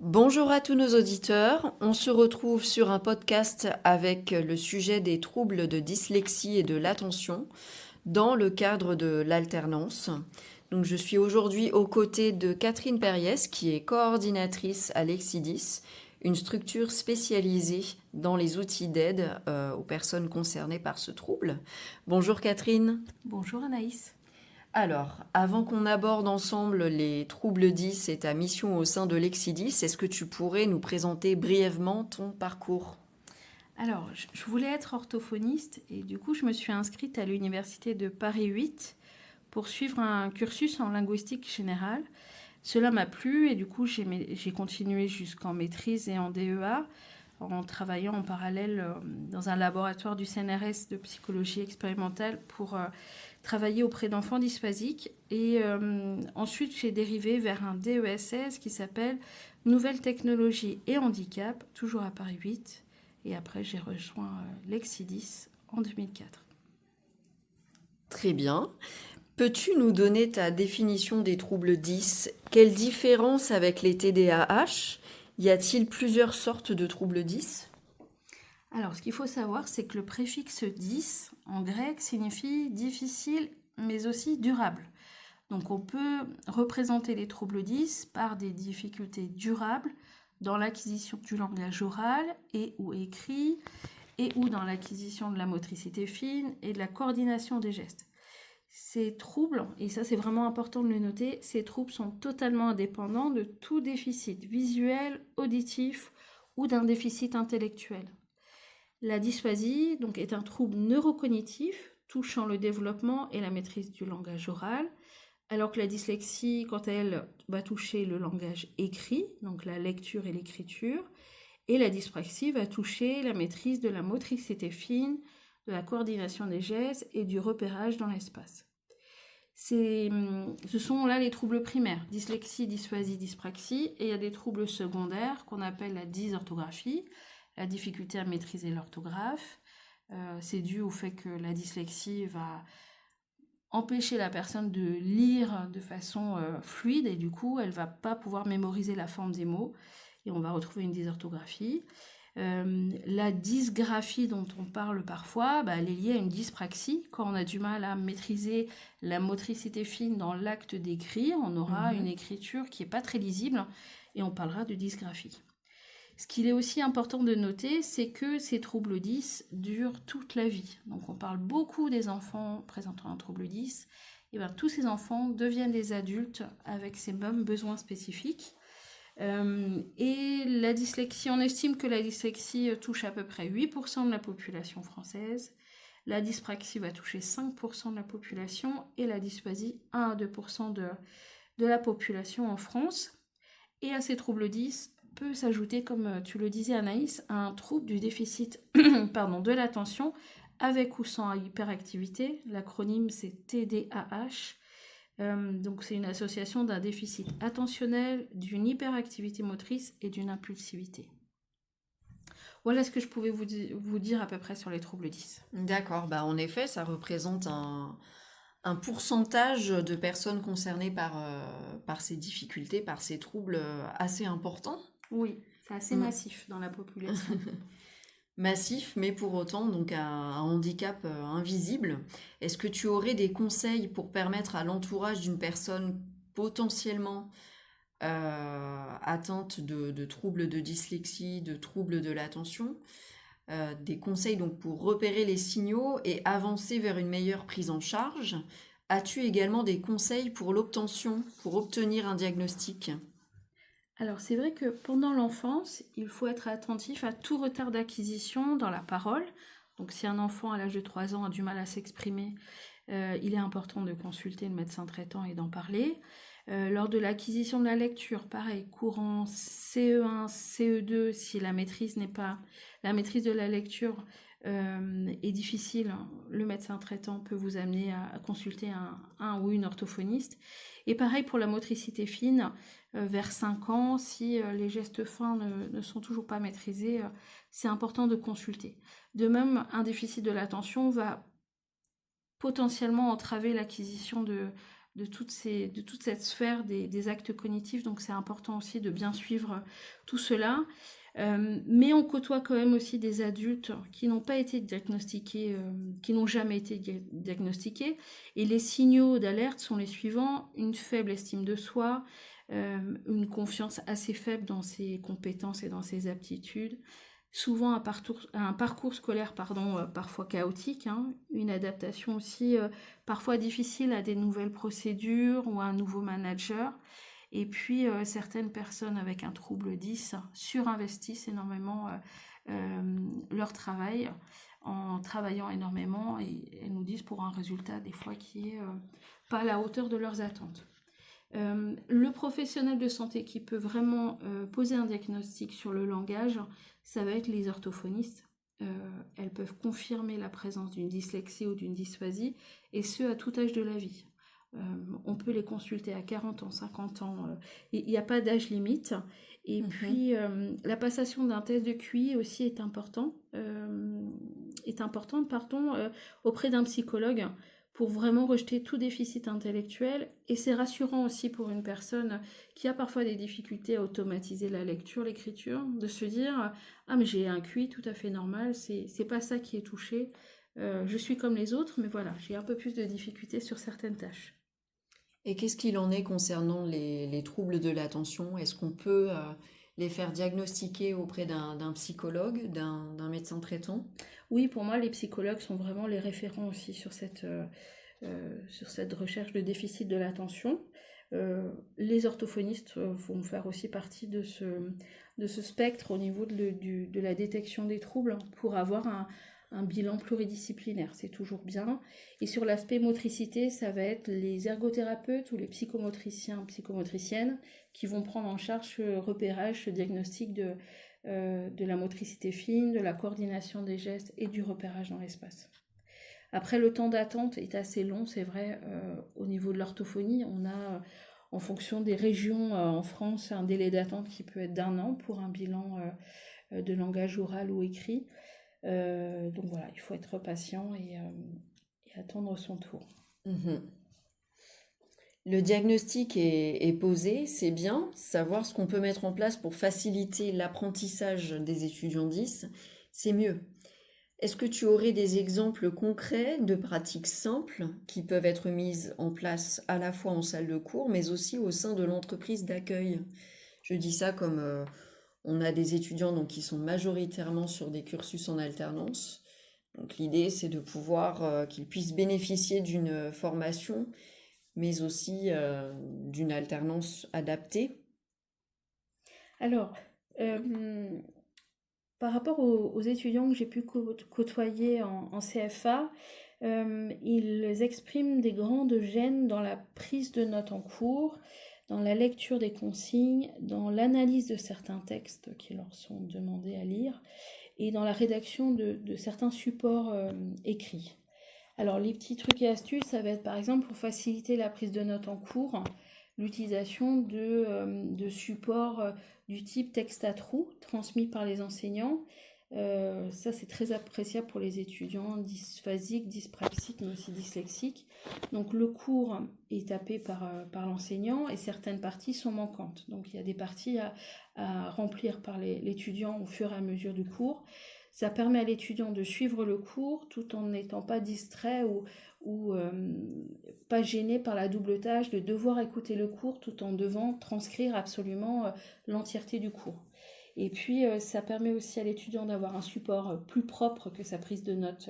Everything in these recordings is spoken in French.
Bonjour à tous nos auditeurs, on se retrouve sur un podcast avec le sujet des troubles de dyslexie et de l'attention dans le cadre de l'alternance. Donc je suis aujourd'hui aux côtés de Catherine Perriès qui est coordinatrice à l'Exidis, une structure spécialisée dans les outils d'aide aux personnes concernées par ce trouble. Bonjour Catherine. Bonjour Anaïs. Alors, avant qu'on aborde ensemble les troubles 10 et ta mission au sein de l'Exidis, est-ce que tu pourrais nous présenter brièvement ton parcours? Alors, je voulais être orthophoniste et du coup, je me suis inscrite à l'université de Paris 8 pour suivre un cursus en linguistique générale. Cela m'a plu et du coup, j'ai continué jusqu'en maîtrise et en DEA en travaillant en parallèle dans un laboratoire du CNRS de psychologie expérimentale pour travailler auprès d'enfants dysphasiques. Et ensuite, j'ai dérivé vers un DESS qui s'appelle Nouvelles technologies et handicap, toujours à Paris 8. Et après, j'ai rejoint l'Exidis en 2004. Très bien. Peux-tu nous donner ta définition des troubles 10? Quelle différence avec les TDAH? Y a-t-il plusieurs sortes de troubles 10? Alors, ce qu'il faut savoir, c'est que le préfixe 10 en grec signifie difficile, mais aussi durable. Donc, on peut représenter les troubles 10 par des difficultés durables dans l'acquisition du langage oral et ou écrit, et ou dans l'acquisition de la motricité fine et de la coordination des gestes. Ces troubles, et ça c'est vraiment important de le noter, ces troubles sont totalement indépendants de tout déficit visuel, auditif ou d'un déficit intellectuel. La dysphasie donc, est un trouble neurocognitif touchant le développement et la maîtrise du langage oral, alors que la dyslexie, quant à elle, va toucher le langage écrit, donc la lecture et l'écriture, et la dyspraxie va toucher la maîtrise de la motricité fine, de la coordination des gestes et du repérage dans l'espace. Ce sont là les troubles primaires, dyslexie, dysphasie, dyspraxie, et il y a des troubles secondaires qu'on appelle la dysorthographie, la difficulté à maîtriser l'orthographe. C'est dû au fait que la dyslexie va empêcher la personne de lire de façon fluide et du coup elle va pas pouvoir mémoriser la forme des mots et on va retrouver une dysorthographie. La dysgraphie dont on parle parfois, elle est liée à une dyspraxie. Quand on a du mal à maîtriser la motricité fine dans l'acte d'écrire, on aura une écriture qui n'est pas très lisible et on parlera de dysgraphie. Ce qu'il est aussi important de noter, c'est que ces troubles 10 durent toute la vie. Donc on parle beaucoup des enfants présentant un trouble 10. Et bien, tous ces enfants deviennent des adultes avec ces mêmes besoins spécifiques. Et la dyslexie, on estime que la dyslexie touche à peu près 8% de la population française. La dyspraxie va toucher 5% de la population et la dysphasie 1 à 2% de la population en France. Et à ces troubles 10 peut s'ajouter, comme tu le disais Anaïs, un trouble du déficit de l'attention avec ou sans hyperactivité. L'acronyme c'est TDAH. Donc c'est une association d'un déficit attentionnel, d'une hyperactivité motrice et d'une impulsivité. Voilà ce que je pouvais vous dire à peu près sur les troubles 10. D'accord, en effet, ça représente un pourcentage de personnes concernées par ces difficultés, par ces troubles assez important. Oui, c'est assez massif dans la population. Massif, mais pour autant donc un handicap invisible. Est-ce que tu aurais des conseils pour permettre à l'entourage d'une personne potentiellement atteinte de troubles de dyslexie, de troubles de l'attention, des conseils donc pour repérer les signaux et avancer vers une meilleure prise en charge? As-tu également des conseils pour l'obtention, pour obtenir un diagnostic? Alors c'est vrai que pendant l'enfance, il faut être attentif à tout retard d'acquisition dans la parole. Donc si un enfant à l'âge de 3 ans a du mal à s'exprimer, il est important de consulter le médecin traitant et d'en parler. Lors de l'acquisition de la lecture, pareil, courant CE1, CE2, si la maîtrise de la lecture est difficile, le médecin traitant peut vous amener à consulter un ou une orthophoniste. Et pareil pour la motricité fine, vers 5 ans, si les gestes fins ne sont toujours pas maîtrisés, c'est important de consulter. De même, un déficit de l'attention va potentiellement entraver l'acquisition de toute cette sphère des actes cognitifs. Donc c'est important aussi de bien suivre tout cela. Mais on côtoie quand même aussi des adultes qui n'ont pas été diagnostiqués, qui n'ont jamais été diagnostiqués. Et les signaux d'alerte sont les suivants: une faible estime de soi, une confiance assez faible dans ses compétences et dans ses aptitudes, souvent un parcours scolaire parfois chaotique, hein, une adaptation aussi parfois difficile à des nouvelles procédures ou à un nouveau manager. Et puis, certaines personnes avec un trouble 10 surinvestissent énormément leur travail en travaillant énormément, et elles nous disent pour un résultat des fois qui est pas à la hauteur de leurs attentes. Le professionnel de santé qui peut vraiment poser un diagnostic sur le langage, ça va être les orthophonistes. Elles peuvent confirmer la présence d'une dyslexie ou d'une dysphasie, et ce à tout âge de la vie. On peut les consulter à 40 ans, 50 ans, il n'y a pas d'âge limite. Et puis la passation d'un test de QI aussi est importante auprès d'un psychologue, pour vraiment rejeter tout déficit intellectuel. Et c'est rassurant aussi pour une personne qui a parfois des difficultés à automatiser la lecture, l'écriture, de se dire « Ah, mais j'ai un QI tout à fait normal, c'est pas ça qui est touché, je suis comme les autres, mais voilà, j'ai un peu plus de difficultés sur certaines tâches. » Et qu'est-ce qu'il en est concernant les troubles de l'attention? Est-ce qu'on peut les faire diagnostiquer auprès d'un psychologue, d'un médecin traitant? Oui, pour moi, les psychologues sont vraiment les référents aussi sur cette recherche de déficit de l'attention. Les orthophonistes vont faire aussi partie de ce spectre au niveau de la détection des troubles, pour avoir un bilan pluridisciplinaire, c'est toujours bien. Et sur l'aspect motricité, ça va être les ergothérapeutes ou les psychomotriciens, psychomotriciennes, qui vont prendre en charge ce repérage, ce diagnostic de la motricité fine, de la coordination des gestes et du repérage dans l'espace. Après, le temps d'attente est assez long, c'est vrai. Au niveau de l'orthophonie, on a, en fonction des régions en France, un délai d'attente qui peut être d'1 an pour un bilan de langage oral ou écrit. Donc voilà, il faut être patient et attendre son tour. Le diagnostic est posé, c'est bien. Savoir ce qu'on peut mettre en place pour faciliter l'apprentissage des étudiants 10, c'est mieux. Est-ce que tu aurais des exemples concrets de pratiques simples qui peuvent être mises en place à la fois en salle de cours, mais aussi au sein de l'entreprise d'accueil? Je dis ça comme on a des étudiants donc, qui sont majoritairement sur des cursus en alternance. Donc l'idée, c'est de pouvoir qu'ils puissent bénéficier d'une formation, mais aussi d'une alternance adaptée. Alors, par rapport aux étudiants que j'ai pu côtoyer en CFA, ils expriment des grandes gênes dans la prise de notes en cours, dans la lecture des consignes, dans l'analyse de certains textes qui leur sont demandés à lire, et dans la rédaction de certains supports écrits. Alors les petits trucs et astuces, ça va être par exemple pour faciliter la prise de notes en cours, l'utilisation de supports du type texte à trous transmis par les enseignants. Ça, c'est très appréciable pour les étudiants dysphasiques, dyspraxiques, mais aussi dyslexiques. Donc le cours est tapé par l'enseignant et certaines parties sont manquantes. Donc il y a des parties à remplir par l'étudiant au fur et à mesure du cours. Ça permet à l'étudiant de suivre le cours tout en n'étant pas distrait ou pas gêné par la double tâche de devoir écouter le cours tout en devant transcrire absolument l'entièreté du cours. Et puis ça permet aussi à l'étudiant d'avoir un support plus propre que sa prise de notes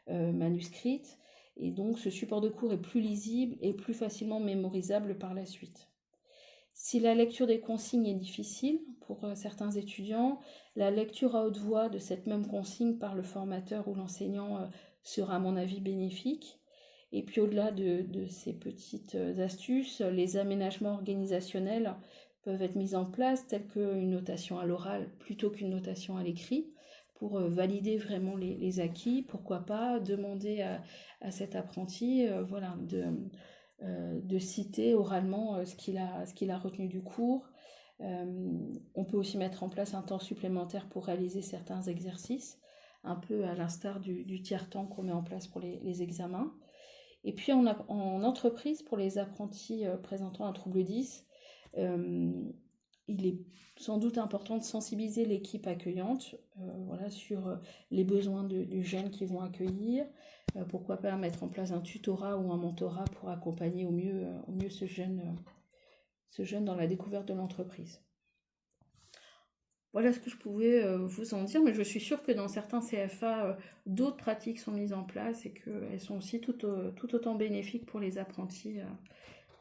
manuscrite, et donc ce support de cours est plus lisible et plus facilement mémorisable par la suite. Si la lecture des consignes est difficile pour certains étudiants, la lecture à haute voix de cette même consigne par le formateur ou l'enseignant sera à mon avis bénéfique. Et puis au-delà de ces petites astuces, les aménagements organisationnels peuvent être mis en place, tels qu'une notation à l'oral plutôt qu'une notation à l'écrit, pour valider vraiment les acquis. Pourquoi pas demander à cet apprenti de citer oralement ce qu'il a retenu du cours. On peut aussi mettre en place un temps supplémentaire pour réaliser certains exercices, un peu à l'instar du tiers-temps qu'on met en place pour les examens. Et puis en entreprise, pour les apprentis présentant un trouble 10, il est sans doute important de sensibiliser l'équipe accueillante sur les besoins du jeune qu'ils vont accueillir. Pourquoi pas mettre en place un tutorat ou un mentorat pour accompagner au mieux ce jeune dans la découverte de l'entreprise. Voilà ce que je pouvais vous en dire, mais je suis sûre que dans certains CFA, d'autres pratiques sont mises en place et qu'elles sont aussi tout autant bénéfiques pour les apprentis,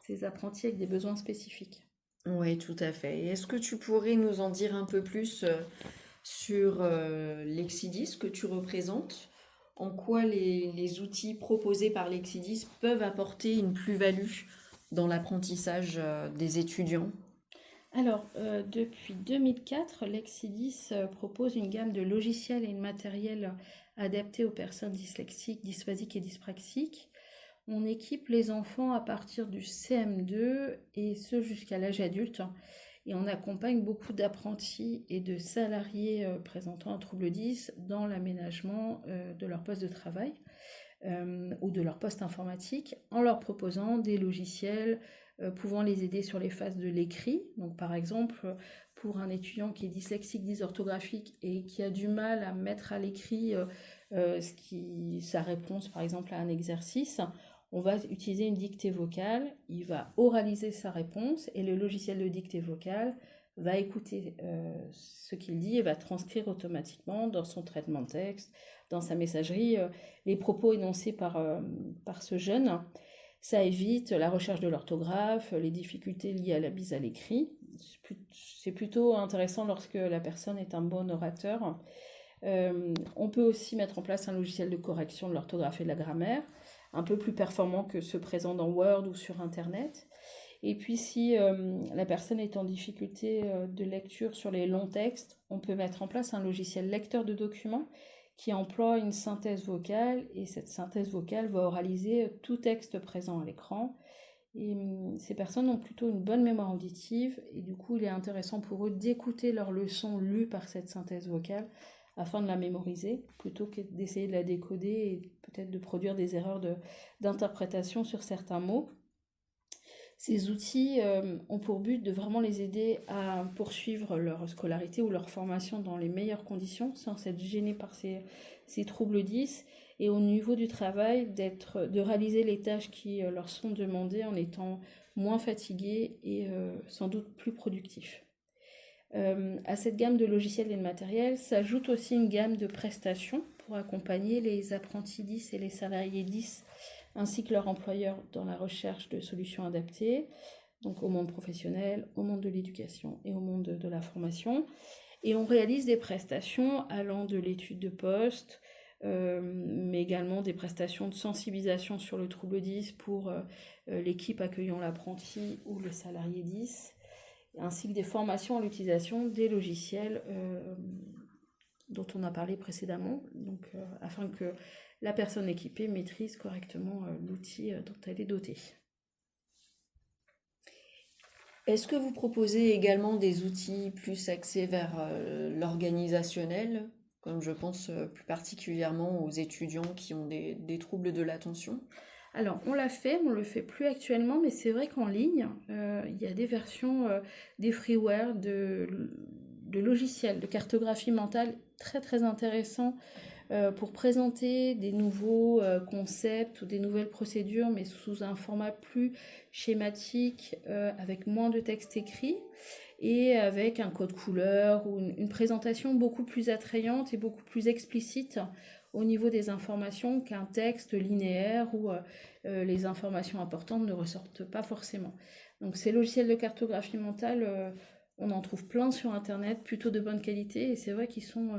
ces apprentis avec des besoins spécifiques. Oui, tout à fait. Et est-ce que tu pourrais nous en dire un peu plus sur Lexidis que tu représentes? En quoi les outils proposés par Lexidis peuvent apporter une plus-value dans l'apprentissage des étudiants? Alors, depuis 2004, Lexidis propose une gamme de logiciels et de matériel adaptés aux personnes dyslexiques, dysphasiques et dyspraxiques. On équipe les enfants à partir du CM2 et ce jusqu'à l'âge adulte. Et on accompagne beaucoup d'apprentis et de salariés présentant un trouble 10 dans l'aménagement de leur poste de travail ou de leur poste informatique en leur proposant des logiciels pouvant les aider sur les phases de l'écrit. Donc par exemple, pour un étudiant qui est dyslexique, dysorthographique et qui a du mal à mettre à l'écrit sa réponse par exemple à un exercice, on va utiliser une dictée vocale, il va oraliser sa réponse et le logiciel de dictée vocale va écouter ce qu'il dit et va transcrire automatiquement dans son traitement de texte, dans sa messagerie, les propos énoncés par ce jeune. Ça évite la recherche de l'orthographe, les difficultés liées à la mise à l'écrit. C'est plutôt intéressant lorsque la personne est un bon orateur. On peut aussi mettre en place un logiciel de correction de l'orthographe et de la grammaire, un peu plus performant que ceux présents dans Word ou sur Internet. Et puis si la personne est en difficulté de lecture sur les longs textes, on peut mettre en place un logiciel lecteur de documents qui emploie une synthèse vocale, et cette synthèse vocale va oraliser tout texte présent à l'écran. Et ces personnes ont plutôt une bonne mémoire auditive, et du coup il est intéressant pour eux d'écouter leurs leçons lues par cette synthèse vocale afin de la mémoriser, plutôt que d'essayer de la décoder et peut-être de produire des erreurs d'interprétation sur certains mots. Ces outils ont pour but de vraiment les aider à poursuivre leur scolarité ou leur formation dans les meilleures conditions, sans être gênés par ces troubles 10, et au niveau du travail, de réaliser les tâches qui leur sont demandées en étant moins fatigués et sans doute plus productifs. À cette gamme de logiciels et de matériel s'ajoute aussi une gamme de prestations pour accompagner les apprentis 10 et les salariés 10 ainsi que leur employeur dans la recherche de solutions adaptées, donc au monde professionnel, au monde de l'éducation et au monde de la formation. Et on réalise des prestations allant de l'étude de poste, mais également des prestations de sensibilisation sur le trouble 10 pour l'équipe accueillant l'apprenti ou le salarié 10, ainsi que des formations à l'utilisation des logiciels dont on a parlé précédemment, donc afin que la personne équipée maîtrise correctement l'outil dont elle est dotée. Est-ce que vous proposez également des outils plus axés vers l'organisationnel, comme je pense plus particulièrement aux étudiants qui ont des troubles de l'attention? Alors, on le fait plus actuellement, mais c'est vrai qu'en ligne, il y a des versions, des freeware, de logiciels de cartographie mentale très très intéressants pour présenter des nouveaux concepts ou des nouvelles procédures, mais sous un format plus schématique, avec moins de texte écrit et avec un code couleur ou une présentation beaucoup plus attrayante et beaucoup plus explicite au niveau des informations qu'un texte linéaire où les informations importantes ne ressortent pas forcément. Donc ces logiciels de cartographie mentale, on en trouve plein sur Internet, plutôt de bonne qualité, et c'est vrai qu'ils sont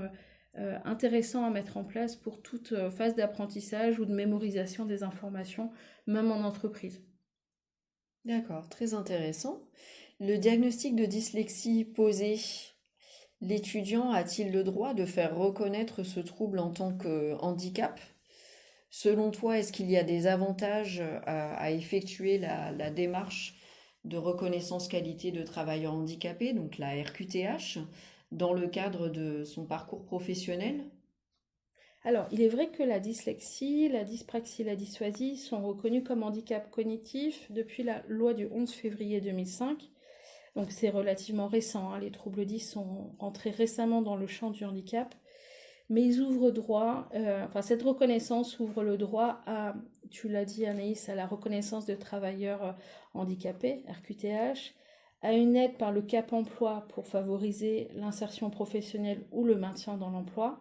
intéressants à mettre en place pour toute phase d'apprentissage ou de mémorisation des informations, même en entreprise. D'accord, très intéressant. Le diagnostic de dyslexie posé, l'étudiant a-t-il le droit de faire reconnaître ce trouble en tant que handicap? Selon toi, est-ce qu'il y a des avantages à effectuer la démarche de reconnaissance qualité de travailleur handicapé, donc la RQTH, dans le cadre de son parcours professionnel? Alors, il est vrai que la dyslexie, la dyspraxie, la dysphasie sont reconnus comme handicap cognitif depuis la loi du 11 février 2005. Donc c'est relativement récent, hein. Les troubles 10 sont entrés récemment dans le champ du handicap, mais ils ouvrent droit, cette reconnaissance ouvre le droit à, tu l'as dit Anaïs, à la reconnaissance de travailleurs handicapés, RQTH, à une aide par le Cap emploi pour favoriser l'insertion professionnelle ou le maintien dans l'emploi,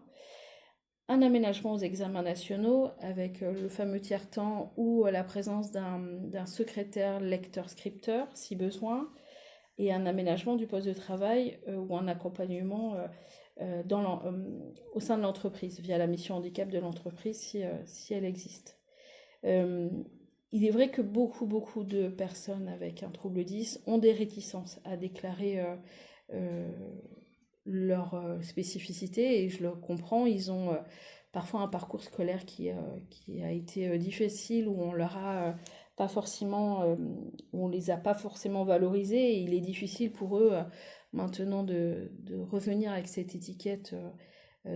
un aménagement aux examens nationaux avec le fameux tiers-temps ou la présence d'un secrétaire lecteur-scripteur si besoin, et un aménagement du poste de travail ou un accompagnement au sein de l'entreprise via la mission handicap de l'entreprise si elle existe. Il est vrai que beaucoup de personnes avec un trouble 10 ont des réticences à déclarer leur spécificité, et je le comprends. Ils ont parfois un parcours scolaire qui a été difficile, où on leur a pas forcément, où on les a pas forcément valorisés, et il est difficile pour eux maintenant de revenir avec cette étiquette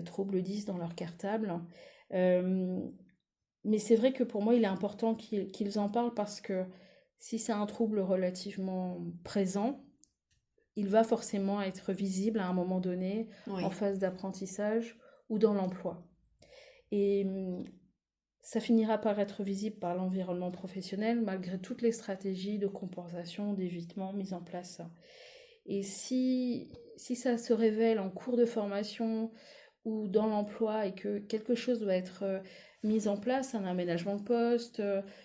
trouble 10 dans leur cartable. Mais c'est vrai que pour moi, il est important qu'ils en parlent, parce que si c'est un trouble relativement présent, il va forcément être visible à un moment donné, Oui. en phase d'apprentissage ou dans l'emploi. Et ça finira par être visible par l'environnement professionnel, malgré toutes les stratégies de compensation, d'évitement mises en place. Et si ça se révèle en cours de formation ou dans l'emploi, et que quelque chose doit être mis en place, un aménagement de poste,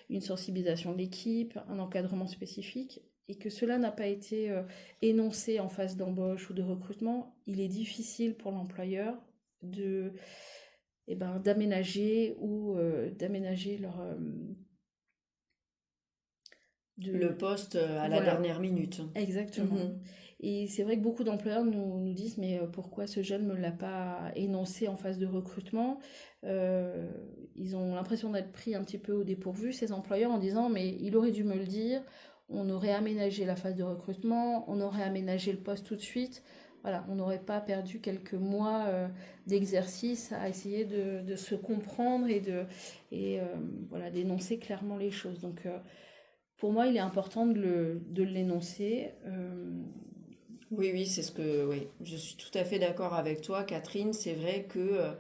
une sensibilisation de l'équipe, un encadrement spécifique, et que cela n'a pas été énoncé en phase d'embauche ou de recrutement, il est difficile pour l'employeur d'aménager leur... Le poste à la dernière minute. Exactement. Et c'est vrai que beaucoup d'employeurs nous disent, mais pourquoi ce jeune ne me l'a pas énoncé en phase de recrutement? Ils ont l'impression d'être pris un petit peu au dépourvu, ces employeurs, en disant, mais il aurait dû me le dire, on aurait aménagé la phase de recrutement, on aurait aménagé le poste tout de suite. Voilà, on n'aurait pas perdu quelques mois d'exercice à essayer de se comprendre et d'énoncer clairement les choses. Donc, pour moi, il est important de l'énoncer. Oui, c'est oui. Je suis tout à fait d'accord avec toi, Catherine. C'est vrai que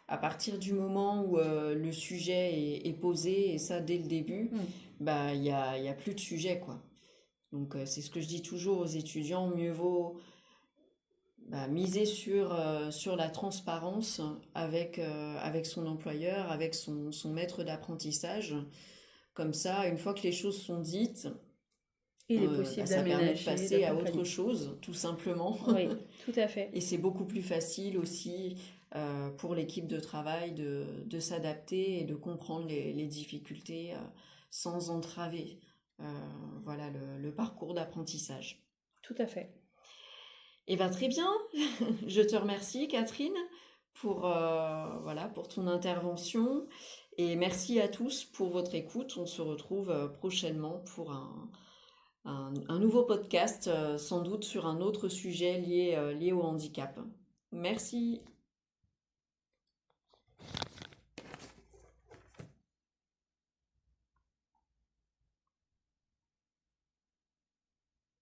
à partir du moment où le sujet est posé, et ça dès le début, bah il y a plus de sujet, quoi. Donc c'est ce que je dis toujours aux étudiants, mieux vaut miser sur la transparence avec son employeur, avec son maître d'apprentissage. Comme ça, une fois que les choses sont dites, il est possible ça permet de d'aménager, passer à autre chose, tout simplement. Oui, tout à fait. Et c'est beaucoup plus facile aussi pour l'équipe de travail de s'adapter et de comprendre les difficultés sans entraver le parcours d'apprentissage. Tout à fait. Et bien très bien, je te remercie Catherine pour ton intervention, et merci à tous pour votre écoute. On se retrouve prochainement pour un nouveau podcast, sans doute sur un autre sujet lié au handicap. Merci.